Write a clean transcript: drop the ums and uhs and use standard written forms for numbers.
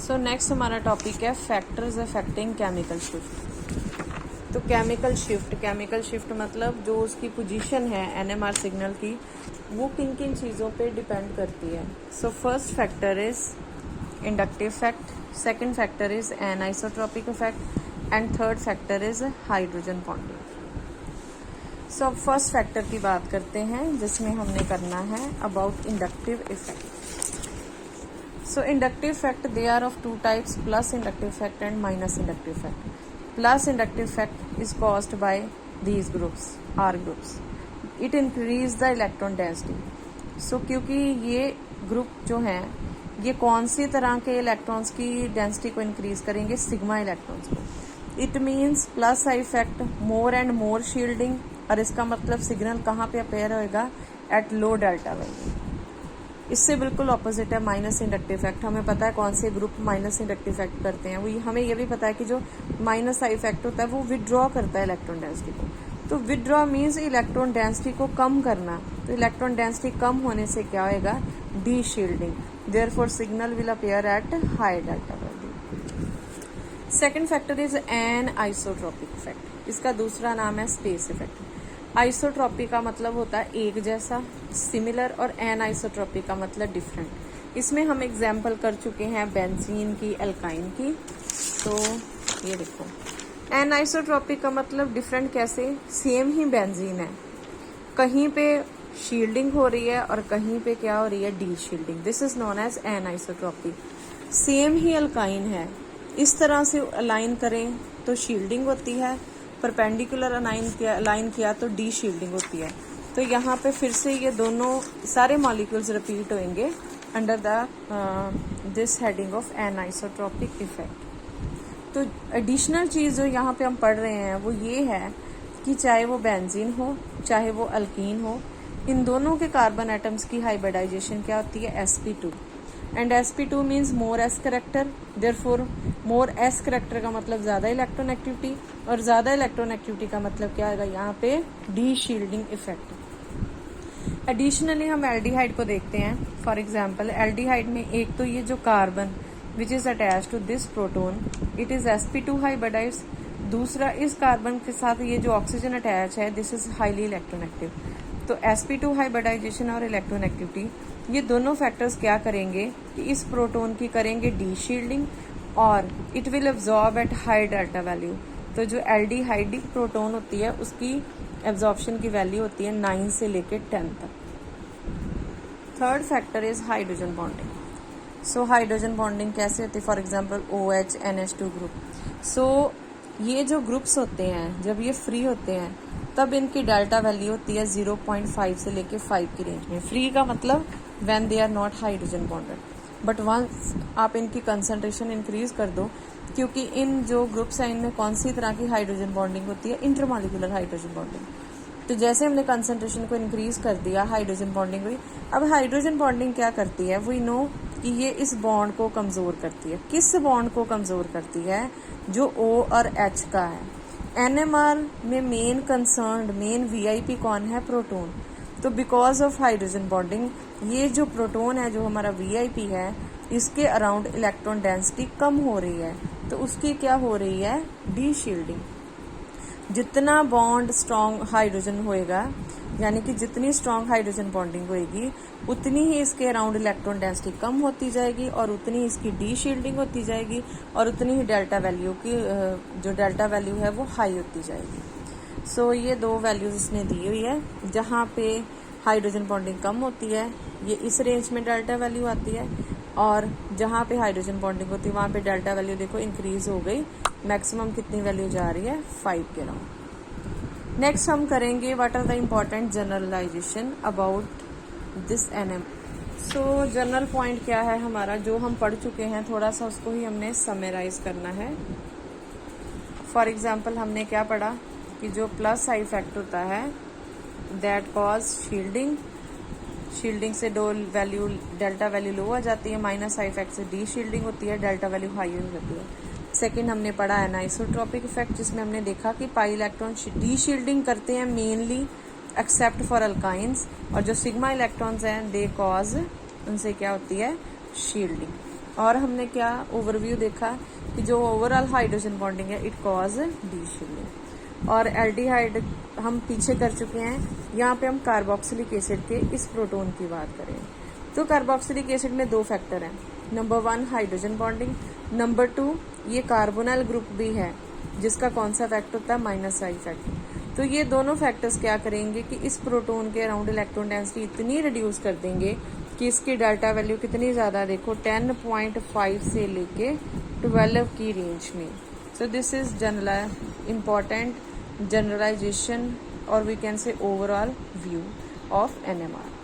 So next हमारा topic है factors affecting chemical shift. तो केमिकल शिफ्ट मतलब जो उसकी पोजीशन है एनएमआर सिग्नल की वो किन किन चीज़ों पे डिपेंड करती है। So first factor is inductive effect, second factor is anisotropic effect and third factor is hydrogen bonding. So अब फर्स्ट फैक्टर की बात करते हैं जिसमें हमने करना है about inductive effect. So inductive effect, they are of two types, plus inductive effect and minus inductive effect. Plus inductive effect is caused by these groups, R groups. It increase the electron density. So क्योंकि ये group जो हैं ये कौन सी तरह के electrons की density को इंक्रीज करेंगे, सिग्मा इलेक्ट्रॉन्स को। It means plus I effect more and more shielding, और इसका मतलब सिग्नल कहाँ पे अपेयर होएगा, एट लो डेल्टा वैल्यू। इससे बिल्कुल ऑपोजिट है माइनस इंडक्टिव इफेक्ट। हमें पता है कौन से ग्रुप माइनस इंडक्टिव इफेक्ट करते हैं, वो हमें ये भी पता है कि जो माइनस आई इफेक्ट होता है वो विदड्रॉ करता है इलेक्ट्रॉन डेंसिटी को। तो विदड्रॉ मीन्स इलेक्ट्रॉन डेंसिटी को कम करना। तो इलेक्ट्रॉन डेंसिटी कम होने से क्या होएगा, D shielding, therefore signal will appear at high delta value. Second factor is an isotropic effect. इसका दूसरा नाम है स्पेस इफेक्ट। आइसोट्रॉपी का मतलब होता है एक जैसा, सिमिलर, और एन आइसोट्रॉपी का मतलब डिफरेंट। इसमें हम एग्जाम्पल कर चुके हैं बेंजीन की, एल्काइन की। तो ये देखो, एन आइसोट्रॉपी का मतलब डिफरेंट कैसे, सेम ही बेंजीन है, कहीं पे शील्डिंग हो रही है और कहीं पे क्या हो रही है, deshielding. This is known as anisotropy. Same ही अल्काइन है, इस तरह से अलाइन करें तो शील्डिंग होती है, परपेंडिकुलर अलाइन किया तो डी शील्डिंग होती है। तो यहाँ पे फिर से ये दोनों सारे मॉलिक्यूल्स रिपीट होंगे under the this heading of anisotropic effect. तो एडिशनल चीज़ जो यहाँ पे हम पढ़ रहे हैं वो ये है कि चाहे वो बेंजीन हो चाहे वो अल्कीन हो, इन दोनों के कार्बन एटम्स की हाइब्रिडाइजेशन क्या होती है, sp2। And sp2 means more S character, therefore more S character का मतलब ज्यादा इलेक्ट्रॉन एक्टिविटी, और ज्यादा इलेक्ट्रॉन एक्टिविटी का मतलब क्या आएगा यहाँ पे, डी शील्डिंग इफेक्ट। एडिशनली हम एल्डिहाइड को देखते हैं। फॉर एग्जाम्पल एल्डिहाइड में एक तो ये जो carbon which is attach to this proton, it is sp2 hybridize. दूसरा इस कार्बन के साथ ये जो ऑक्सीजन अटैच है, this is highly electron active. तो sp2 हाइब्रिडाइजेशन और इलेक्ट्रॉन एक्टिविटी, ये दोनों फैक्टर्स क्या करेंगे कि इस प्रोटोन की करेंगे डी शील्डिंग, और it will absorb at high delta value. तो जो एल्डिहाइडिक प्रोटोन होती है उसकी एब्जॉर्प्शन की वैल्यू होती है 9 से लेकर 10 तक। Third factor is hydrogen bonding. So hydrogen bonding कैसे होती है, for example OH NH2 group. So ये जो ग्रुप्स होते हैं जब ये फ्री होते हैं तब इनकी डेल्टा वैल्यू होती है 0.5 से लेके 5 की रेंज में। फ्री का मतलब when they are not hydrogen bonded, but once आप इनकी कंसंट्रेशन इंक्रीज कर दो, क्योंकि इन जो ग्रुप्स हैं इनमें कौन सी तरह की हाइड्रोजन बॉन्डिंग होती है, इंटरमॉलिक्यूलर हाइड्रोजन बॉन्डिंग। तो जैसे हमने कंसंट्रेशन को इंक्रीज कर दिया, हाइड्रोजन बॉन्डिंग हुई। अब हाइड्रोजन बॉन्डिंग क्या करती है, वी नो कि ये इस बॉन्ड को कमजोर करती है। किस बॉन्ड को कमजोर करती है, जो O और H का है। NMR में मेन कंसर्न, मेन VIP कौन है, प्रोटोन। तो बिकॉज ऑफ हाइड्रोजन बॉन्डिंग ये जो प्रोटोन है, जो हमारा VIP है, इसके अराउंड इलेक्ट्रॉन डेंसिटी कम हो रही है, तो उसकी क्या हो रही है, डी शील्डिंग। जितना बॉन्ड स्ट्रॉन्ग हाइड्रोजन होएगा, यानी कि जितनी स्ट्रॉन्ग हाइड्रोजन बॉन्डिंग होएगी उतनी ही इसके अराउंड इलेक्ट्रॉन डेंसिटी कम होती जाएगी, और उतनी इसकी डी शील्डिंग होती जाएगी, और उतनी ही डेल्टा वैल्यू की जो डेल्टा वैल्यू है वो हाई होती जाएगी। सो ये दो वैल्यूज इसने दी हुई है। जहाँ पे हाइड्रोजन बॉन्डिंग कम होती है ये इस रेंज में डेल्टा वैल्यू आती है, और जहाँ पे हाइड्रोजन बॉन्डिंग होती है वहाँ पे डेल्टा वैल्यू देखो इंक्रीज हो गई, मैक्सिमम कितनी वैल्यू जा रही है, 5 के अराउंड। नेक्स्ट हम करेंगे what are the important generalization about this NM। So general point क्या है हमारा, जो हम पढ़ चुके हैं थोड़ा सा उसको ही हमने समराइज करना है। फॉर एग्जाम्पल हमने क्या पढ़ा कि जो प्लस आई इफेक्ट होता है दैट कॉज शील्डिंग, शील्डिंग से वैल्यू डेल्टा वैल्यू लो आ जाती है। माइनस आई इफेक्ट से डी शील्डिंग होती है, डेल्टा वैल्यू हाई हो जाती है। सेकेंड हमने पढ़ा एनाइसोट्रॉपिक इफेक्ट, जिसमें हमने देखा कि पाई इलेक्ट्रॉन डी शील्डिंग करते हैं मेनली एक्सेप्ट फॉर अल्काइंस, और जो सिग्मा इलेक्ट्रॉन्स हैं दे कॉज, उनसे क्या होती है, शील्डिंग। और हमने क्या ओवरव्यू देखा कि जो ओवरऑल हाइड्रोजन बॉन्डिंग है इट कॉज डी। और एल्डिहाइड हम पीछे कर चुके हैं, यहाँ पे हम कार्बोक्सिलिक एसिड के इस प्रोटोन की बात करें तो कार्बोक्सिलिक एसिड में 2 फैक्टर हैं। नंबर 1 हाइड्रोजन बॉन्डिंग, नंबर 2 ये कार्बोनाइल ग्रुप भी है जिसका कौन सा फैक्टर होता है -I फैक्टर। तो ये दोनों फैक्टर्स क्या करेंगे कि इस प्रोटोन के अराउंड इलेक्ट्रॉन डेंसिटी इतनी रिड्यूस कर देंगे कि इसकी डेल्टा वैल्यू कितनी ज़्यादा, देखो 10.5 से लेके 12 की रेंज में। So this is important generalisation और we can say overall view of NMR।